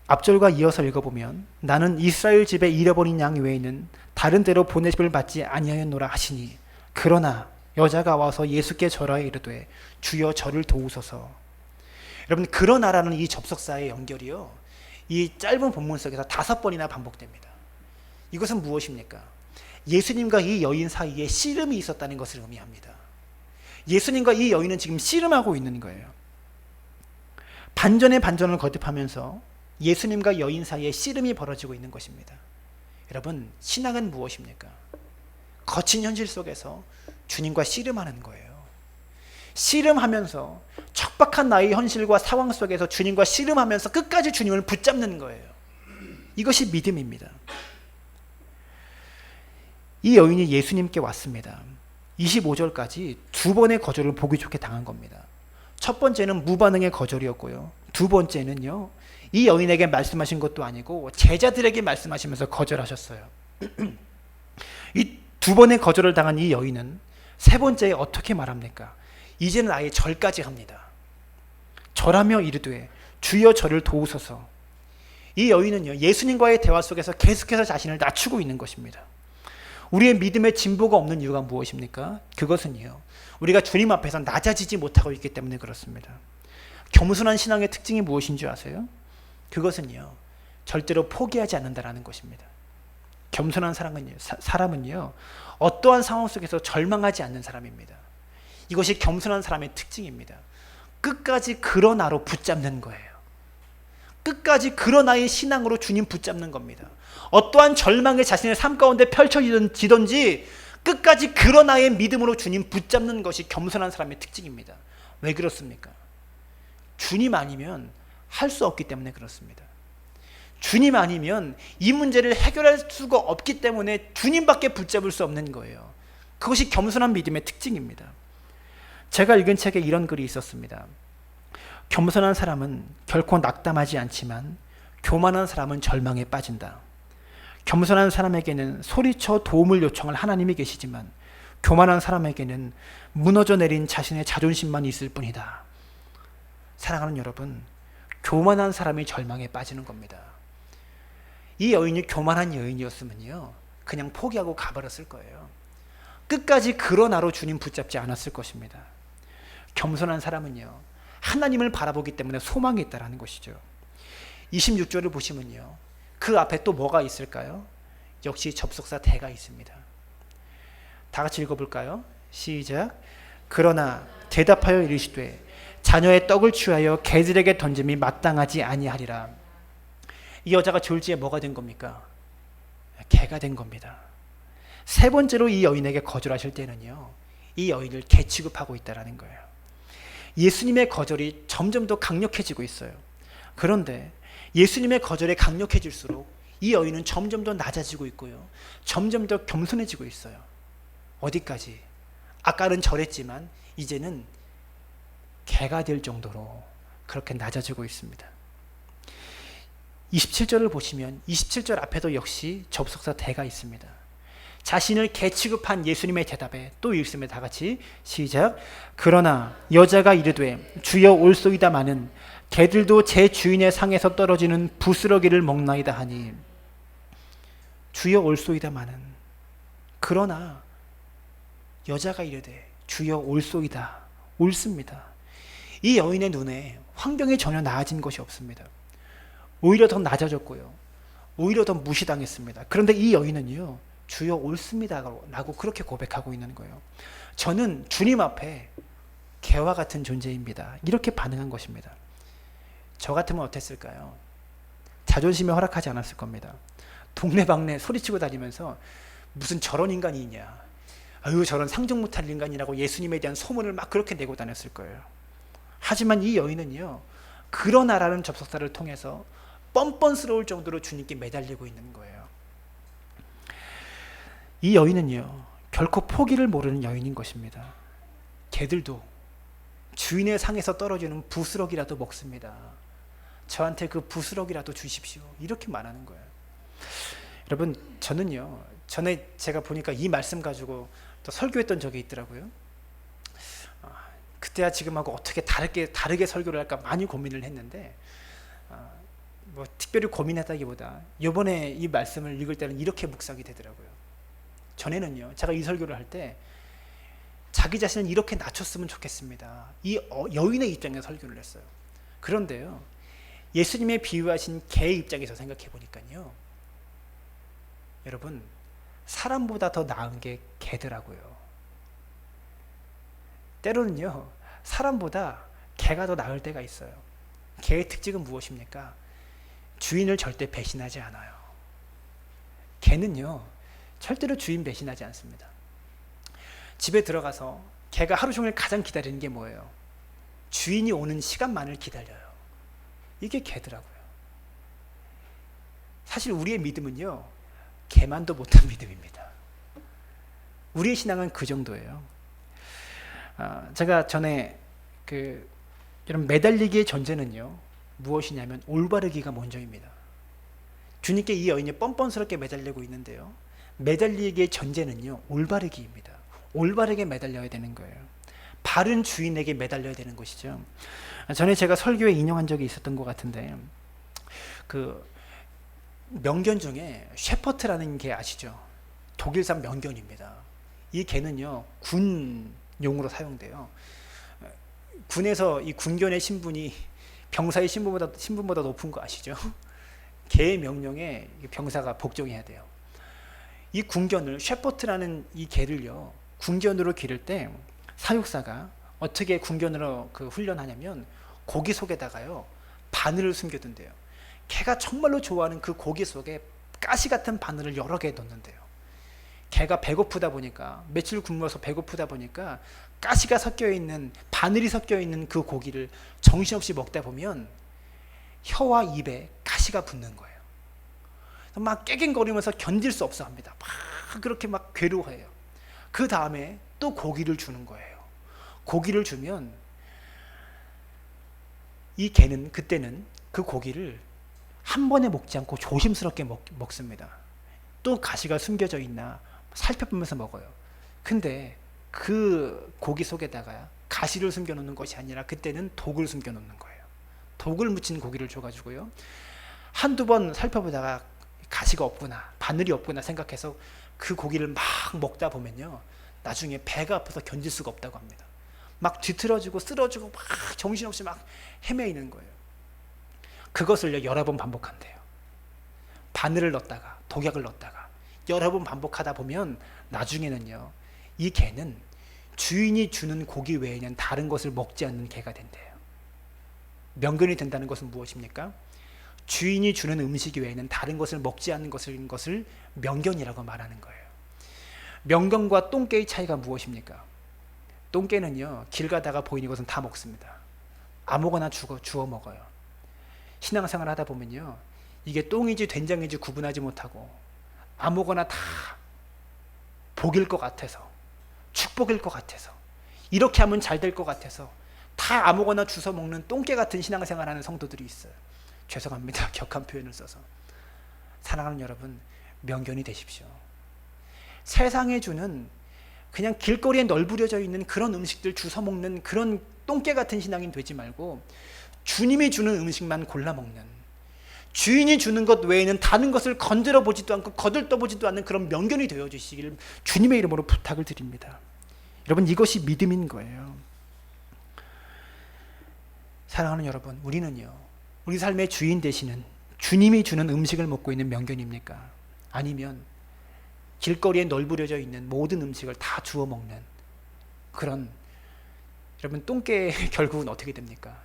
앞절과 이어서 읽어보면 나는 이스라엘 집에 잃어버린 양 외에는 다른 데로 보내심을 받지 아니하였노라 하시니, 그러나 여자가 와서 예수께 절하여 이르되 주여 저를 도우소서. 여러분, 그러나라는 이 접속사의 연결이요, 이 짧은 본문 속에서 5번이나 반복됩니다. 이것은 무엇입니까? 예수님과 이 여인 사이에 씨름이 있었다는 것을 의미합니다. 예수님과 이 여인은 지금 씨름하고 있는 거예요. 반전의 반전을 거듭하면서 예수님과 여인 사이에 씨름이 벌어지고 있는 것입니다. 여러분, 신앙은 무엇입니까? 거친 현실 속에서 주님과 씨름하는 거예요. 씨름하면서 척박한 나의 현실과 상황 속에서 주님과 씨름하면서 끝까지 주님을 붙잡는 거예요. 이것이 믿음입니다. 이 여인이 예수님께 왔습니다. 25절까지 두 번의 거절을 보기 좋게 당한 겁니다. 첫 번째는 무반응의 거절이었고요. 두 번째는요, 이 여인에게 말씀하신 것도 아니고 제자들에게 말씀하시면서 거절하셨어요. 이 두 번의 거절을 당한 이 여인은 세 번째에 어떻게 말합니까? 이제는 아예 절까지 합니다. 절하며 이르되 주여 저를 도우소서. 이 여인은요, 예수님과의 대화 속에서 계속해서 자신을 낮추고 있는 것입니다. 우리의 믿음에 진보가 없는 이유가 무엇입니까? 그것은요, 우리가 주님 앞에서 낮아지지 못하고 있기 때문에 그렇습니다. 겸손한 신앙의 특징이 무엇인지 아세요? 그것은요, 절대로 포기하지 않는다라는 것입니다. 겸손한 사람은요, 어떠한 상황 속에서 절망하지 않는 사람입니다. 이것이 겸손한 사람의 특징입니다. 끝까지 그러나로 붙잡는 거예요. 끝까지 그러나의 신앙으로 주님 붙잡는 겁니다. 어떠한 절망이 자신의 삶 가운데 펼쳐지든지 끝까지 그러나의 믿음으로 주님 붙잡는 것이 겸손한 사람의 특징입니다. 왜 그렇습니까? 주님 아니면 할 수 없기 때문에 그렇습니다. 주님 아니면 이 문제를 해결할 수가 없기 때문에 주님밖에 붙잡을 수 없는 거예요. 그것이 겸손한 믿음의 특징입니다. 제가 읽은 책에 이런 글이 있었습니다. 겸손한 사람은 결코 낙담하지 않지만 교만한 사람은 절망에 빠진다. 겸손한 사람에게는 소리쳐 도움을 요청할 하나님이 계시지만 교만한 사람에게는 무너져 내린 자신의 자존심만 있을 뿐이다. 사랑하는 여러분, 교만한 사람이 절망에 빠지는 겁니다. 이 여인이 교만한 여인이었으면요, 그냥 포기하고 가버렸을 거예요. 끝까지 그러나로 주님 붙잡지 않았을 것입니다. 겸손한 사람은요, 하나님을 바라보기 때문에 소망이 있다는 것이죠. 26절을 보시면요, 그 앞에 또 뭐가 있을까요? 역시 접속사 대가 있습니다. 다 같이 읽어볼까요? 시작. 그러나 대답하여 이르시되 자녀의 떡을 취하여 개들에게 던짐이 마땅하지 아니하리라. 이 여자가 졸지에 뭐가 된 겁니까? 개가 된 겁니다. 세 번째로 이 여인에게 거절하실 때는요, 이 여인을 개 취급하고 있다는 거예요. 예수님의 거절이 점점 더 강력해지고 있어요. 그런데 예수님의 거절이 강력해질수록 이 여인은 점점 더 낮아지고 있고요, 점점 더 겸손해지고 있어요. 어디까지? 아까는 절했지만 이제는 개가 될 정도로 그렇게 낮아지고 있습니다. 27절을 보시면 27절 앞에도 역시 접속사 대가 있습니다. 자신을 개 취급한 예수님의 대답에 또 읽습니다. 다 같이 시작. 그러나 여자가 이르되 주여 올소이다마는 개들도 제 주인의 상에서 떨어지는 부스러기를 먹나이다 하니. 주여 올소이다마는, 그러나 여자가 이르되 주여 올소이다, 옳습니다. 이 여인의 눈에 환경이 전혀 나아진 것이 없습니다. 오히려 더 낮아졌고요, 오히려 더 무시당했습니다. 그런데 이 여인은요, 주여 옳습니다 라고 그렇게 고백하고 있는 거예요. 저는 주님 앞에 개와 같은 존재입니다, 이렇게 반응한 것입니다. 저 같으면 어땠을까요? 자존심이 허락하지 않았을 겁니다. 동네방네 소리치고 다니면서 무슨 저런 인간이 있냐, 아유 저런 상종 못할 인간이라고 예수님에 대한 소문을 막 그렇게 내고 다녔을 거예요. 하지만 이 여인은요, 그러나라는 접속사를 통해서 뻔뻔스러울 정도로 주님께 매달리고 있는 거예요. 이 여인은요, 결코 포기를 모르는 여인인 것입니다. 개들도 주인의 상에서 떨어지는 부스러기라도 먹습니다. 저한테 그 부스러기라도 주십시오, 이렇게 말하는 거예요. 여러분, 저는요, 전에 제가 보니까 이 말씀 가지고 또 설교했던 적이 있더라고요. 그때와 지금하고 어떻게 다르게 설교를 할까 많이 고민을 했는데, 뭐 특별히 고민했다기보다 이번에 이 말씀을 읽을 때는 이렇게 묵상이 되더라고요. 전에는요, 제가 이 설교를 할 때 자기 자신을 이렇게 낮췄으면 좋겠습니다, 이 여인의 입장에서 설교를 했어요. 그런데요, 예수님의 비유하신 개의 입장에서 생각해 보니까요, 여러분, 사람보다 더 나은 게 개더라고요. 때로는요, 사람보다 개가 더 나을 때가 있어요. 개의 특징은 무엇입니까? 주인을 절대 배신하지 않아요. 개는요, 절대로 주인 배신하지 않습니다. 집에 들어가서 개가 하루 종일 가장 기다리는 게 뭐예요? 주인이 오는 시간만을 기다려요. 이게 개더라고요. 사실 우리의 믿음은요, 개만도 못한 믿음입니다. 우리의 신앙은 그 정도예요. 제가 전에 이런 매달리기의 전제는요, 무엇이냐면 올바르기가 먼저입니다. 주님께 이 여인이 뻔뻔스럽게 매달리고 있는데요, 매달리기의 전제는요, 올바르기입니다. 올바르게 매달려야 되는 거예요. 바른 주인에게 매달려야 되는 것이죠. 전에 제가 설교에 인용한 적이 있었던 것 같은데, 명견 중에 셰퍼트라는 개 아시죠? 독일산 명견입니다. 이 개는요, 군용으로 사용돼요. 군에서 이 군견의 신분이 병사의 신분보다 높은 거 아시죠? 개의 명령에 병사가 복종해야 돼요. 이 군견을, 셰퍼트라는 이 개를요, 군견으로 기를 때 사육사가 어떻게 군견으로 훈련하냐면 고기 속에다가요, 바늘을 숨겨둔대요. 개가 정말로 좋아하는 그 고기 속에 가시 같은 바늘을 여러 개 넣는데요. 개가 배고프다 보니까, 며칠 굶어서 배고프다 보니까 가시가 섞여 있는, 바늘이 섞여 있는 그 고기를 정신없이 먹다 보면 혀와 입에 가시가 붙는 거예요. 막 깨갱거리면서 견딜 수 없어 합니다. 막 그렇게 막 괴로워해요. 그 다음에 또 고기를 주는 거예요. 고기를 주면 이 개는 그때는 그 고기를 한 번에 먹지 않고 조심스럽게 먹습니다. 또 가시가 숨겨져 있나 살펴보면서 먹어요. 근데 그 고기 속에다가 가시를 숨겨놓는 것이 아니라 그때는 독을 숨겨놓는 거예요. 독을 묻힌 고기를 줘가지고요, 한두 번 살펴보다가 가시가 없구나, 바늘이 없구나 생각해서 그 고기를 막 먹다 보면요, 나중에 배가 아파서 견딜 수가 없다고 합니다. 막 뒤틀어지고 쓰러지고 막 정신없이 막 헤매이는 거예요. 그것을 여러 번 반복한대요. 바늘을 넣었다가 독약을 넣었다가 여러 번 반복하다 보면 나중에는요, 이 개는 주인이 주는 고기 외에는 다른 것을 먹지 않는 개가 된대요. 명견이 된다는 것은 무엇입니까? 주인이 주는 음식 외에는 다른 것을 먹지 않는 것을 명견이라고 말하는 거예요. 명견과 똥개의 차이가 무엇입니까? 똥개는요, 길 가다가 보이는 것은 다 먹습니다. 아무거나 주워 먹어요. 신앙생활 하다 보면요, 이게 똥인지 된장인지 구분하지 못하고 아무거나 다 복일 것 같아서, 축복일 것 같아서, 이렇게 하면 잘 될 것 같아서 다 아무거나 주워 먹는 똥개 같은 신앙생활 하는 성도들이 있어요. 죄송합니다, 격한 표현을 써서. 사랑하는 여러분, 명견이 되십시오. 세상에 주는 그냥 길거리에 널브러져 있는 그런 음식들 주워 먹는 그런 똥개 같은 신앙인 되지 말고 주님이 주는 음식만 골라 먹는, 주인이 주는 것 외에는 다른 것을 건드려 보지도 않고 거들떠 보지도 않는 그런 명견이 되어 주시길 주님의 이름으로 부탁을 드립니다. 여러분, 이것이 믿음인 거예요. 사랑하는 여러분, 우리는요, 우리 삶의 주인 되시는 주님이 주는 음식을 먹고 있는 명견입니까? 아니면 길거리에 널브러져 있는 모든 음식을 다 주워 먹는 그런, 여러분, 똥개 결국은 어떻게 됩니까?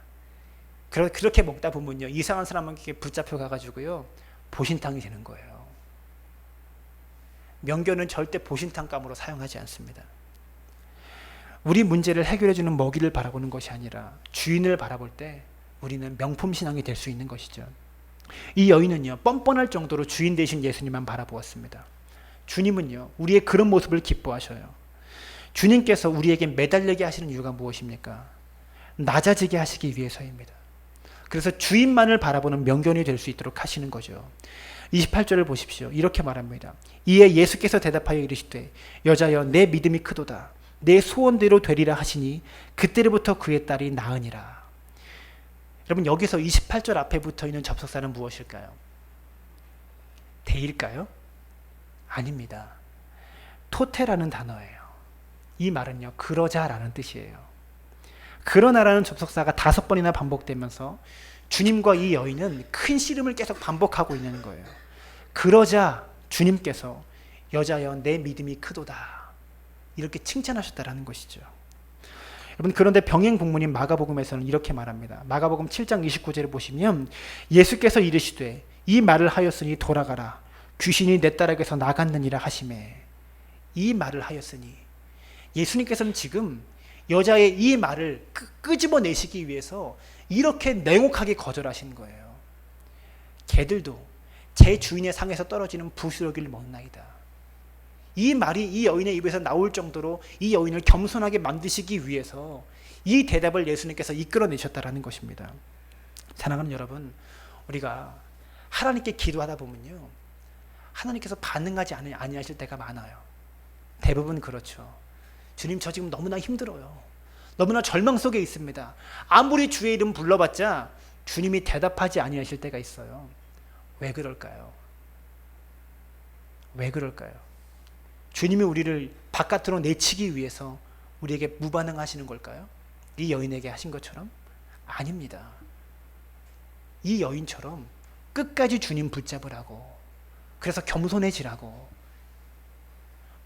그렇게 먹다 보면요, 이상한 사람에게 붙잡혀 가가지고요, 보신탕이 되는 거예요. 명견은 절대 보신탕감으로 사용하지 않습니다. 우리 문제를 해결해 주는 먹이를 바라보는 것이 아니라 주인을 바라볼 때 우리는 명품 신앙이 될 수 있는 것이죠. 이 여인은요, 뻔뻔할 정도로 주인 되신 예수님만 바라보았습니다. 주님은요, 우리의 그런 모습을 기뻐하셔요. 주님께서 우리에게 매달리게 하시는 이유가 무엇입니까? 낮아지게 하시기 위해서입니다. 그래서 주인만을 바라보는 명견이 될 수 있도록 하시는 거죠. 28절을 보십시오. 이렇게 말합니다. 이에 예수께서 대답하여 이르시되 여자여, 내 믿음이 크도다. 내 소원대로 되리라 하시니 그때로부터 그의 딸이 나으니라. 여러분, 여기서 28절 앞에 붙어있는 접속사는 무엇일까요? 대일까요? 아닙니다. 토테라는 단어예요. 이 말은요, 그러자라는 뜻이에요. 그러나라는 접속사가 5번이나 반복되면서 주님과 이 여인은 큰 씨름을 계속 반복하고 있는 거예요. 그러자 주님께서 여자여, 내 믿음이 크도다, 이렇게 칭찬하셨다라는 것이죠. 여러분, 그런데 병행 복문인 마가복음에서는 이렇게 말합니다. 마가복음 7장 29절을 보시면 예수께서 이르시되 이 말을 하였으니 돌아가라, 귀신이 내 딸에게서 나갔느니라 하시매. 이 말을 하였으니, 예수님께서는 지금 여자의 이 말을 끄집어내시기 위해서 이렇게 냉혹하게 거절하신 거예요. 개들도 제 주인의 상에서 떨어지는 부스러기를 먹나이다. 이 말이 이 여인의 입에서 나올 정도로 이 여인을 겸손하게 만드시기 위해서 이 대답을 예수님께서 이끌어내셨다라는 것입니다. 사랑하는 여러분, 우리가 하나님께 기도하다 보면요, 하나님께서 반응하지 아니하실 때가 많아요. 대부분 그렇죠. 주님, 저 지금 너무나 힘들어요. 너무나 절망 속에 있습니다. 아무리 주의 이름 불러봤자 주님이 대답하지 아니하실 때가 있어요. 왜 그럴까요? 왜 그럴까요? 주님이 우리를 바깥으로 내치기 위해서 우리에게 무반응하시는 걸까요? 이 여인에게 하신 것처럼? 아닙니다. 이 여인처럼 끝까지 주님 붙잡으라고, 그래서 겸손해지라고,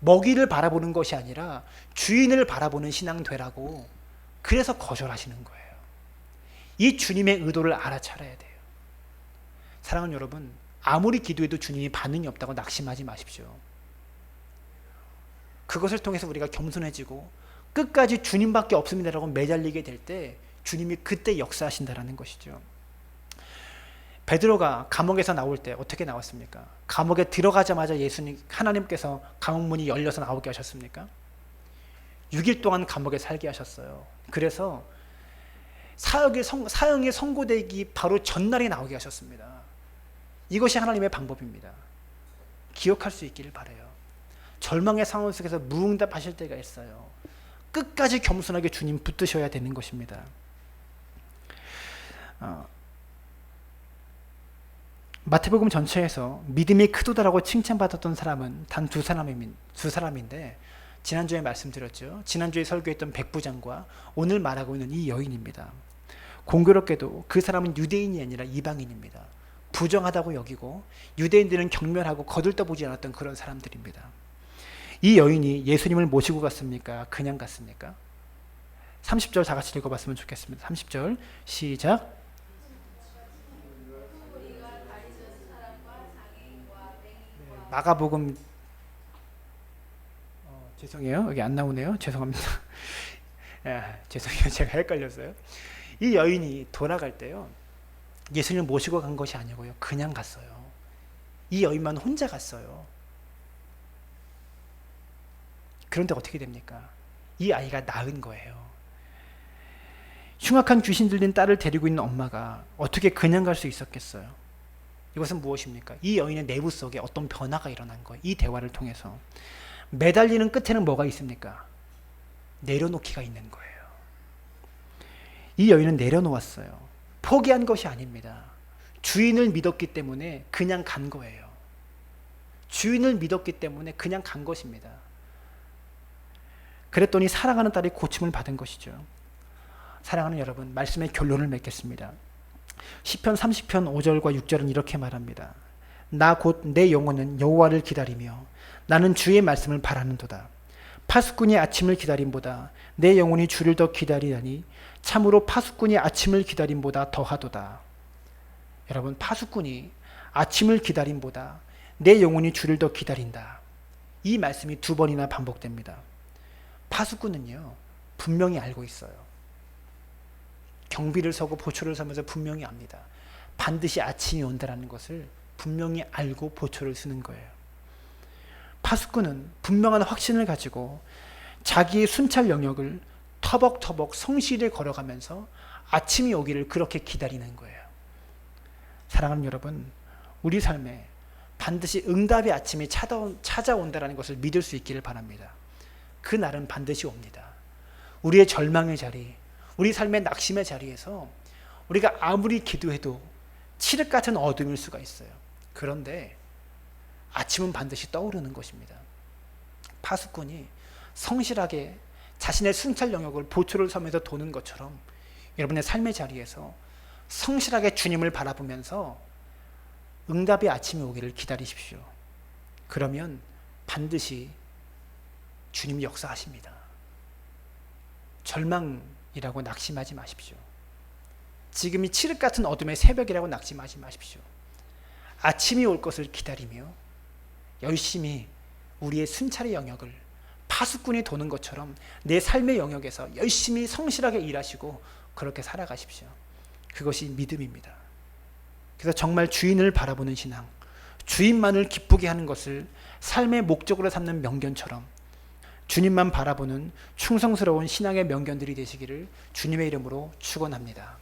먹이를 바라보는 것이 아니라 주인을 바라보는 신앙 되라고, 그래서 거절하시는 거예요. 이 주님의 의도를 알아차려야 돼요. 사랑하는 여러분, 아무리 기도해도 주님이 반응이 없다고 낙심하지 마십시오. 그것을 통해서 우리가 겸손해지고 끝까지 주님밖에 없습니다라고 매달리게 될 때 주님이 그때 역사하신다라는 것이죠. 베드로가 감옥에서 나올 때 어떻게 나왔습니까? 감옥에 들어가자마자 하나님께서 감옥 문이 열려서 나오게 하셨습니까? 6일 동안 감옥에 살게 하셨어요. 그래서 사형이 선고되기 바로 전날에 나오게 하셨습니다. 이것이 하나님의 방법입니다. 기억할 수 있기를 바라요. 절망의 상황 속에서 무응답하실 때가 있어요. 끝까지 겸손하게 주님 붙드셔야 되는 것입니다. 마태복음 전체에서 믿음이 크도다라고 칭찬받았던 사람은 단 두 사람인데 지난주에 말씀드렸죠. 지난주에 설교했던 백부장과 오늘 말하고 있는 이 여인입니다. 공교롭게도 그 사람은 유대인이 아니라 이방인입니다. 부정하다고 여기고 유대인들은 경멸하고 거들떠보지 않았던 그런 사람들입니다. 이 여인이 예수님을 모시고 갔습니까? 그냥 갔습니까? 30절 다 같이 읽어봤으면 좋겠습니다. 30절 시작. 마가복음 죄송해요. 여기 안 나오네요. 죄송합니다. 죄송해요. 제가 헷갈렸어요. 이 여인이 돌아갈 때요, 예수님을 모시고 간 것이 아니고요, 그냥 갔어요. 이 여인만 혼자 갔어요. 그런데 어떻게 됩니까? 이 아이가 낳은 거예요. 흉악한 귀신 들린 딸을 데리고 있는 엄마가 어떻게 그냥 갈 수 있었겠어요? 이것은 무엇입니까? 이 여인의 내부 속에 어떤 변화가 일어난 거예요. 이 대화를 통해서. 매달리는 끝에는 뭐가 있습니까? 내려놓기가 있는 거예요. 이 여인은 내려놓았어요. 포기한 것이 아닙니다. 주인을 믿었기 때문에 그냥 간 거예요. 주인을 믿었기 때문에 그냥 간 것입니다. 그랬더니 사랑하는 딸이 고침을 받은 것이죠. 사랑하는 여러분, 말씀의 결론을 맺겠습니다. 시편 30편 5절과 6절은 이렇게 말합니다. 나 곧 내 영혼은 여호와를 기다리며 나는 주의 말씀을 바라는도다. 파수꾼이 아침을 기다림보다 내 영혼이 주를 더 기다리다니 참으로 파수꾼이 아침을 기다림보다 더하도다. 여러분, 파수꾼이 아침을 기다림보다 내 영혼이 주를 더 기다린다. 이 말씀이 두 번이나 반복됩니다. 파수꾼은요, 분명히 알고 있어요. 경비를 서고 보초를 서면서 분명히 압니다. 반드시 아침이 온다라는 것을 분명히 알고 보초를 서는 거예요. 파수꾼은 분명한 확신을 가지고 자기의 순찰 영역을 터벅터벅 성실히 걸어가면서 아침이 오기를 그렇게 기다리는 거예요. 사랑하는 여러분, 우리 삶에 반드시 응답의 아침이 찾아온다는 것을 믿을 수 있기를 바랍니다. 그 날은 반드시 옵니다. 우리의 절망의 자리, 우리 삶의 낙심의 자리에서 우리가 아무리 기도해도 칠흑 같은 어둠일 수가 있어요. 그런데 아침은 반드시 떠오르는 것입니다. 파수꾼이 성실하게 자신의 순찰 영역을 보초를 서면서 도는 것처럼 여러분의 삶의 자리에서 성실하게 주님을 바라보면서 응답의 아침이 오기를 기다리십시오. 그러면 반드시 주님이 역사하십니다. 절망이라고 낙심하지 마십시오. 지금이 칠흑 같은 어둠의 새벽이라고 낙심하지 마십시오. 아침이 올 것을 기다리며 열심히 우리의 순찰의 영역을 파수꾼이 도는 것처럼 내 삶의 영역에서 열심히 성실하게 일하시고 그렇게 살아가십시오. 그것이 믿음입니다. 그래서 정말 주인을 바라보는 신앙, 주인만을 기쁘게 하는 것을 삶의 목적으로 삼는 명견처럼 주님만 바라보는 충성스러운 신앙의 명견들이 되시기를 주님의 이름으로 축원합니다.